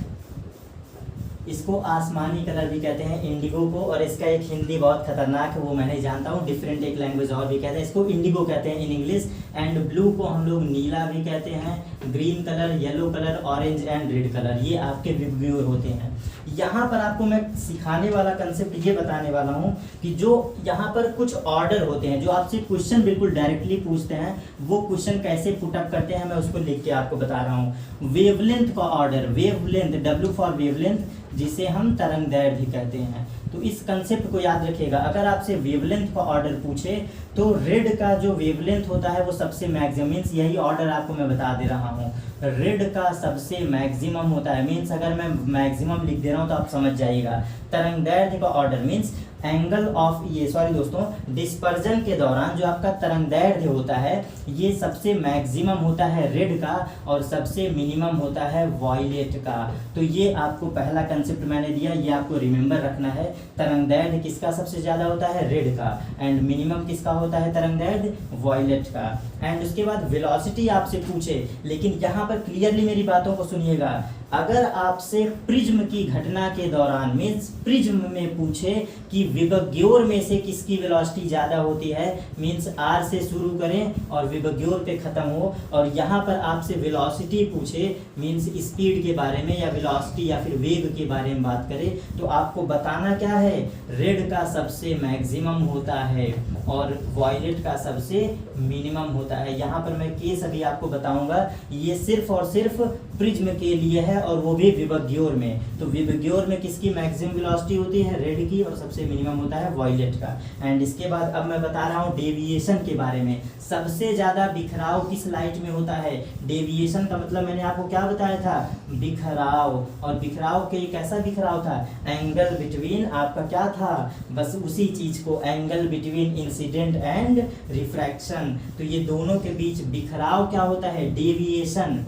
इसको आसमानी कलर भी कहते हैं, इंडिगो को। और इसका एक हिंदी बहुत खतरनाक है, वो मैं नहीं जानता हूँ, डिफरेंट एक लैंग्वेज और भी कहते हैं, इसको इंडिगो कहते हैं इन इंग्लिश। एंड ब्लू को हम लोग नीला भी कहते हैं, green colour, yellow colour, orange and red colour, ये आपके विबग्योर होते हैं। यहाँ पर आपको मैं सिखाने वाला कंसेप्ट ये बताने वाला हूँ कि जो यहाँ पर कुछ ऑर्डर होते हैं, जो आपसे क्वेश्चन बिल्कुल डायरेक्टली पूछते हैं, वो क्वेश्चन कैसे पुटअप करते हैं मैं उसको लिख के आपको बता रहा हूँ। वेवलेंथ का order, wavelength, W for wavelength, जिसे हम तरंगदैर्घ्य कहते हैं। तो इस कंसेप्ट को याद रखिएगा। अगर आपसे वेवलेंथ का ऑर्डर पूछे तो रेड का जो वेवलेंथ होता है वो सबसे मैक्सिमम, मीन्स यही ऑर्डर आपको मैं बता दे रहा हूँ, रेड का सबसे मैक्सिमम होता है। मीन्स अगर मैं मैक्सिमम लिख दे रहा हूँ तो आप समझ जाइएगा। तरंगदैर्घ्य का ऑर्डर मीन्स एंगल ऑफ, ये सॉरी दोस्तों, डिस्पर्जन के दौरान जो आपका तरंगदैर्घ्य होता है ये सबसे मैक्सिमम होता है रेड का और सबसे मिनिमम होता है वॉयलेट का। तो ये आपको पहला कंसेप्ट मैंने दिया, ये आपको रिमेंबर रखना है। तरंगदैर्घ्य किसका सबसे ज़्यादा होता है? रेड का। एंड मिनिमम किसका होता है तरंगदैर्घ्य? वॉयलेट का। एंड उसके बाद वेलोसिटी आपसे पूछे, लेकिन यहाँ पर क्लियरली मेरी बातों को सुनिएगा। अगर आपसे प्रिज्म की घटना के दौरान मीन्स प्रिज्म में पूछे कि विबग्योर में से किसकी वेलोसिटी ज़्यादा होती है, मीन्स आर से शुरू करें और विबग्योर पे ख़त्म हो, और यहाँ पर आपसे वेलोसिटी पूछे मीन्स स्पीड के बारे में या वेलोसिटी या फिर वेग के बारे में बात करें, तो आपको बताना क्या है? रेड का सबसे मैक्सिमम होता है और वॉयलेट का सबसे मिनिमम होता है। यहाँ पर मैं केस अभी आपको बताऊंगा, ये सिर्फ और सिर्फ प्रिज्म के लिए है और वो भी विबग्योर में। तो विबग्योर में किसकी मैक्सिमम वेलोसिटी होती है? रेड की, और सबसे मिनिमम होता है वॉयलेट का। एंड इसके बाद अब मैं बता रहा हूँ डेविएशन के बारे में। सबसे ज़्यादा बिखराव किस लाइट में होता है? डेविएशन का मतलब मैंने आपको क्या बताया था? बिखराव। और बिखराव के कैसा बिखराव था? एंगल बिटवीन, आपका क्या था? बस उसी चीज़ को, angle between incident and refraction. तो ये दोनों के बीच बिखराव क्या होता है? डेविएशन।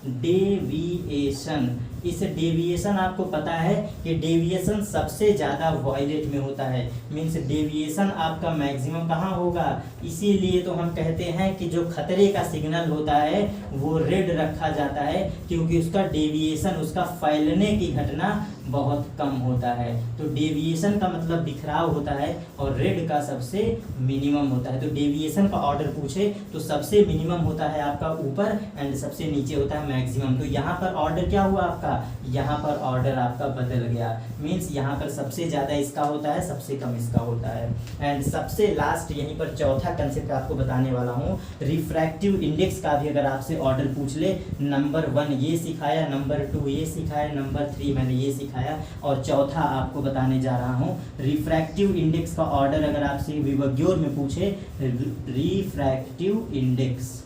डेविएशन, इस डेविएशन आपको पता है कि डेविएशन सबसे ज़्यादा वॉयलेट में होता है। मीन्स डेविएशन आपका मैक्सिमम कहाँ होगा? इसीलिए तो हम कहते हैं कि जो खतरे का सिग्नल होता है वो रेड रखा जाता है, क्योंकि उसका डेविएशन, उसका फैलने की घटना बहुत कम होता है। तो डेविएशन का मतलब बिखराव होता है और रेड का सबसे मिनिमम होता है। तो डेविएशन का ऑर्डर पूछे तो सबसे मिनिमम होता है आपका ऊपर एंड सबसे नीचे होता है मैक्सिमम। तो यहाँ पर ऑर्डर क्या हुआ आपका? यहाँ पर ऑर्डर आपका बदल गया। मीन्स यहाँ पर सबसे ज़्यादा इसका होता है, सबसे कम इसका होता है। एंड सबसे लास्ट यहीं पर चौथा कंसेप्ट आपको बताने वाला हूँ, रिफ्रैक्टिव इंडेक्स का भी अगर आपसे ऑर्डर पूछ ले, नंबर 1 ये सिखाया, नंबर 2 ये सिखाया, नंबर 3 मैंने ये सिखाया, और चौथा आपको बताने जा रहा हूँ रिफ्रैक्टिव इंडेक्स का ऑर्डर। अगर आपसे विबग्योर में पूछे रिफ्रैक्टिव इंडेक्स,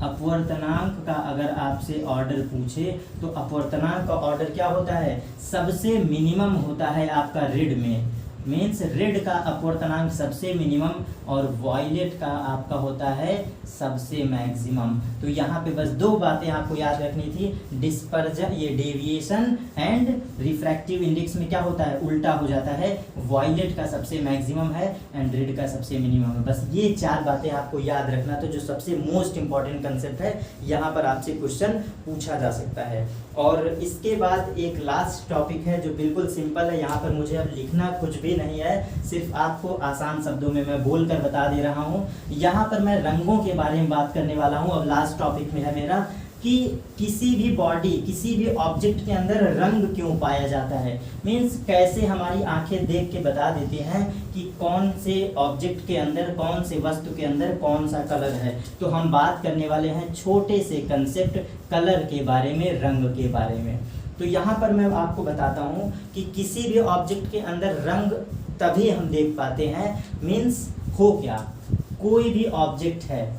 अपवर्तनांक का अगर आपसे ऑर्डर पूछे तो अपवर्तनांक का ऑर्डर क्या होता है? सबसे मिनिमम होता है आपका रेड में। मीन्स रेड का अपवर्तनांक सबसे मिनिमम और वॉयलेट का आपका होता है सबसे मैक्सिमम। तो यहाँ पे बस दो बातें आपको याद रखनी थी, डिस्पर्जन, ये डेविएशन एंड रिफ्रैक्टिव इंडेक्स में क्या होता है? उल्टा हो जाता है, वॉयलेट का सबसे मैक्सिमम है एंड रेड का सबसे मिनिमम है। बस ये 4 बातें आपको याद रखना। तो जो सबसे मोस्ट इंपॉर्टेंट कंसेप्ट है, यहाँ पर आपसे क्वेश्चन पूछा जा सकता है। और इसके बाद एक लास्ट टॉपिक है जो बिल्कुल सिंपल है, यहाँ पर मुझे अब लिखना कुछ भी नहीं है, सिर्फ आपको आसान शब्दों में मैं बोलकर बता दे रहा हूँ। यहाँ पर मैं रंगों के बारे में बात करने वाला हूँ। अब लास्ट टॉपिक में है मेरा कि किसी भी बॉडी, किसी भी ऑब्जेक्ट के अंदर रंग क्यों पाया जाता है। मीन्स कैसे हमारी आंखें देख के बता देती हैं कि कौन से ऑब्जेक्ट के अंदर, कौन से वस्तु के अंदर कौन सा कलर है। तो हम बात करने वाले हैं छोटे से कंसेप्ट कलर के बारे में, रंग के बारे में। तो यहाँ पर मैं आपको बताता हूँ कि किसी भी ऑब्जेक्ट के अंदर रंग तभी हम देख पाते हैं, मीन्स हो क्या, कोई भी ऑब्जेक्ट है,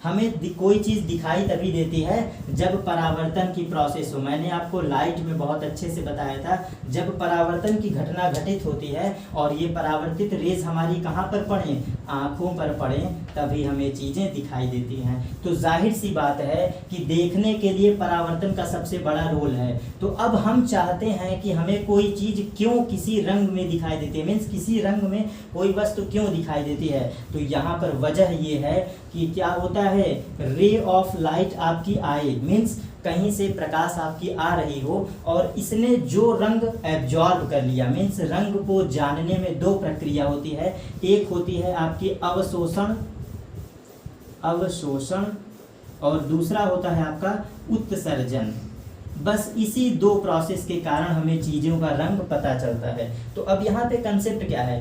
हमें कोई चीज़ दिखाई तभी देती है जब परावर्तन की प्रोसेस हो। मैंने आपको लाइट में बहुत अच्छे से बताया था, जब परावर्तन की घटना घटित होती है और ये परावर्तित रेज हमारी कहाँ पर पड़े, आँखों पर पड़े, तभी हमें चीज़ें दिखाई देती हैं। तो जाहिर सी बात है कि देखने के लिए परावर्तन का सबसे बड़ा रोल है। तो अब हम चाहते हैं कि हमें कोई चीज़ क्यों किसी रंग में दिखाई देती है, मीन्स किसी रंग में कोई वस्तु क्यों दिखाई देती है। तो यहाँ पर वजह ये है कि क्या होता है, रे ऑफ लाइट आपकी आई, मीन्स कहीं से प्रकाश आपकी आ रही हो और इसने जो रंग एब्जॉर्ब कर लिया, मीन्स रंग को जानने में दो प्रक्रिया होती है। एक होती है आपकी अवशोषण और दूसरा होता है आपका उत्सर्जन। बस इसी दो प्रोसेस के कारण हमें चीज़ों का रंग पता चलता है। तो अब यहाँ पे कंसेप्ट क्या है,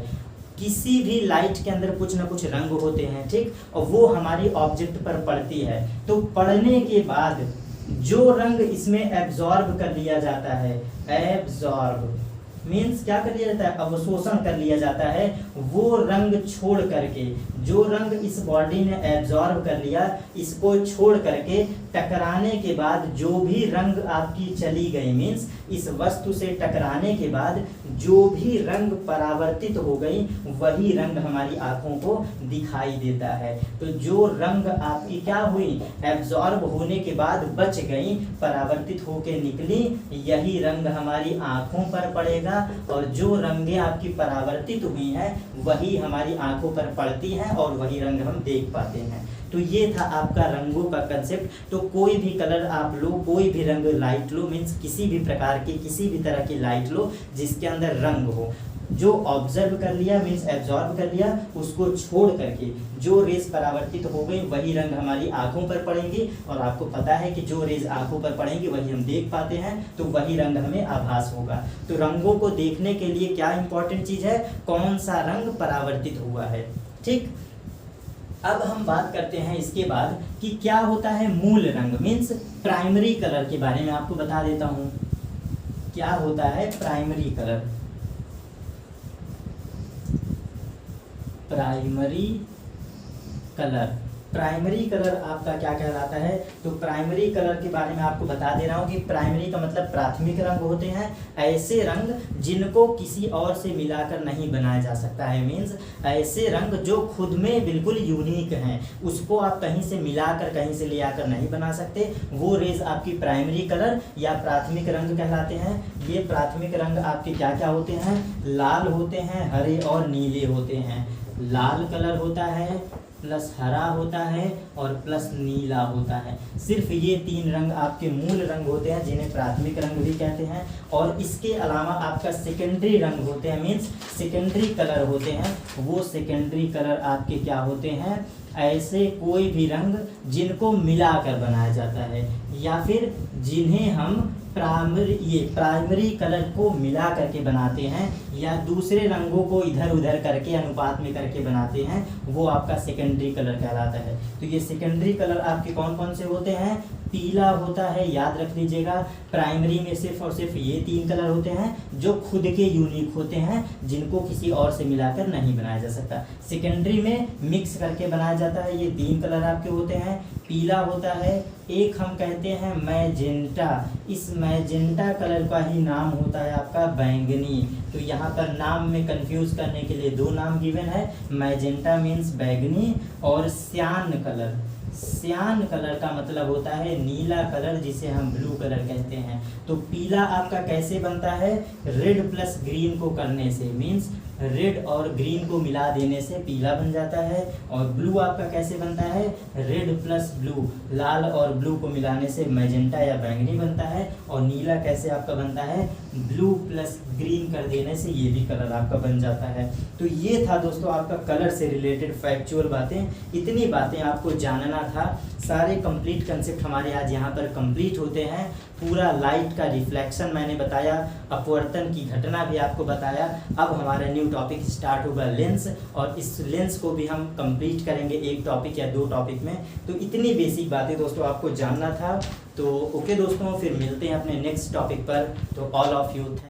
किसी भी लाइट के अंदर कुछ ना कुछ रंग होते हैं, ठीक, और वो हमारी ऑब्जेक्ट पर पड़ती है। तो पड़ने के बाद जो रंग इसमें एब्जॉर्ब कर लिया जाता है, एब्जॉर्ब मीन्स क्या कर लिया जाता है, अवशोषण कर लिया जाता है, वो रंग छोड़ करके, जो रंग इस बॉडी ने एब्जॉर्ब कर लिया इसको छोड़ करके टकराने के बाद जो भी रंग आपकी चली गई, मीन्स इस वस्तु से टकराने के बाद जो भी रंग परावर्तित हो गई वही रंग हमारी आंखों को दिखाई देता है। तो जो रंग आपकी क्या हुई, एब्जॉर्ब होने के बाद बच गई, परावर्तित होके निकली, यही रंग हमारी आंखों पर पड़ेगा और जो रंगें आपकी परावर्तित हुई हैं वही हमारी आंखों पर पड़ती हैं और वही रंग हम देख पाते हैं। तो ये था आपका रंगों का कंसेप्ट। तो कोई भी कलर आप लो, कोई भी रंग लाइट लो, मीन्स किसी भी प्रकार की किसी भी तरह की लाइट लो जिसके अंदर रंग हो, जो ऑब्जर्व कर लिया मीन्स एब्जॉर्ब कर लिया, उसको छोड़ करके जो रेज परावर्तित हो गई वही रंग हमारी आंखों पर पड़ेंगी। और आपको पता है कि जो रेज आंखों पर पड़ेंगी वही हम देख पाते हैं, तो वही रंग हमें आभास होगा। तो रंगों को देखने के लिए क्या इंपॉर्टेंट चीज़ है, कौन सा रंग परावर्तित हुआ है, ठीक। अब हम बात करते हैं इसके बाद कि क्या होता है मूल रंग, मीन्स प्राइमरी कलर के बारे में आपको बता देता हूँ। क्या होता है primary colour, primary colour, primary colour आपका क्या कहलाता है। तो प्राइमरी कलर के बारे में आपको बता दे रहा हूँ कि प्राइमरी का मतलब प्राथमिक रंग होते हैं ऐसे रंग जिनको किसी और से मिलाकर नहीं बनाया जा सकता है, मीन्स ऐसे रंग जो खुद में बिल्कुल यूनिक हैं, उसको आप कहीं से मिलाकर कहीं से ले आकर नहीं बना सकते, वो रेज आपकी प्राइमरी कलर या प्राथमिक रंग कहलाते हैं। ये प्राथमिक रंग आपके क्या क्या होते हैं, लाल होते हैं, हरे और नीले होते हैं। लाल कलर होता है, प्लस हरा होता है और प्लस नीला होता है। सिर्फ ये तीन रंग आपके मूल रंग होते हैं जिन्हें प्राथमिक रंग भी कहते हैं। और इसके अलावा आपका सेकेंडरी रंग होते हैं, मीन्स सेकेंडरी कलर होते हैं। वो सेकेंडरी कलर आपके क्या होते हैं, ऐसे कोई भी रंग जिनको मिलाकर बनाया जाता है या फिर जिन्हें हम प्राइमरी कलर को मिला करके बनाते हैं या दूसरे रंगों को इधर उधर करके अनुपात में करके बनाते हैं, वो आपका सेकेंडरी कलर कहलाता है। तो ये सेकेंडरी कलर आपके कौन कौन से होते हैं, पीला होता है, याद रख लीजिएगा। प्राइमरी में सिर्फ और सिर्फ ये तीन कलर होते हैं जो खुद के यूनिक होते हैं, जिनको किसी और से मिलाकर नहीं बनाया जा सकता। सेकेंडरी में मिक्स करके बनाया जाता है, ये तीन कलर आपके होते हैं। पीला होता है, एक हम कहते हैं मैजेंटा, इस मैजेंटा कलर का ही नाम होता है आपका बैंगनी। तो यहाँ पर नाम में कंफ्यूज करने के लिए दो नाम गिवन है, मैजेंटा मीन्स बैंगनी और सियान कलर। सियान कलर का मतलब होता है नीला कलर, जिसे हम ब्लू कलर कहते हैं। तो पीला आपका कैसे बनता है, रेड प्लस ग्रीन को करने से, मीन्स रेड और ग्रीन को मिला देने से पीला बन जाता है। और ब्लू आपका कैसे बनता है, रेड प्लस ब्लू, लाल और ब्लू को मिलाने से मैजेंटा या बैंगनी बनता है। और नीला कैसे आपका बनता है, ब्लू प्लस ग्रीन कर देने से ये भी कलर आपका बन जाता है। तो ये था दोस्तों आपका कलर से रिलेटेड फैक्चुअल बातें। इतनी बातें आपको जानना था। सारे कंप्लीट कंसेप्ट हमारे आज यहाँ पर कंप्लीट होते हैं। पूरा लाइट का रिफ्लेक्शन मैंने बताया, अपवर्तन की घटना भी आपको बताया। अब हमारा न्यू टॉपिक स्टार्ट होगा लेंस, और इस लेंस को भी हम कंप्लीट करेंगे एक टॉपिक या दो टॉपिक में। तो इतनी बेसिक बातें दोस्तों आपको जानना था। तो ओके दोस्तों, फिर मिलते हैं अपने नेक्स्ट टॉपिक पर। तो ऑल ऑफ यू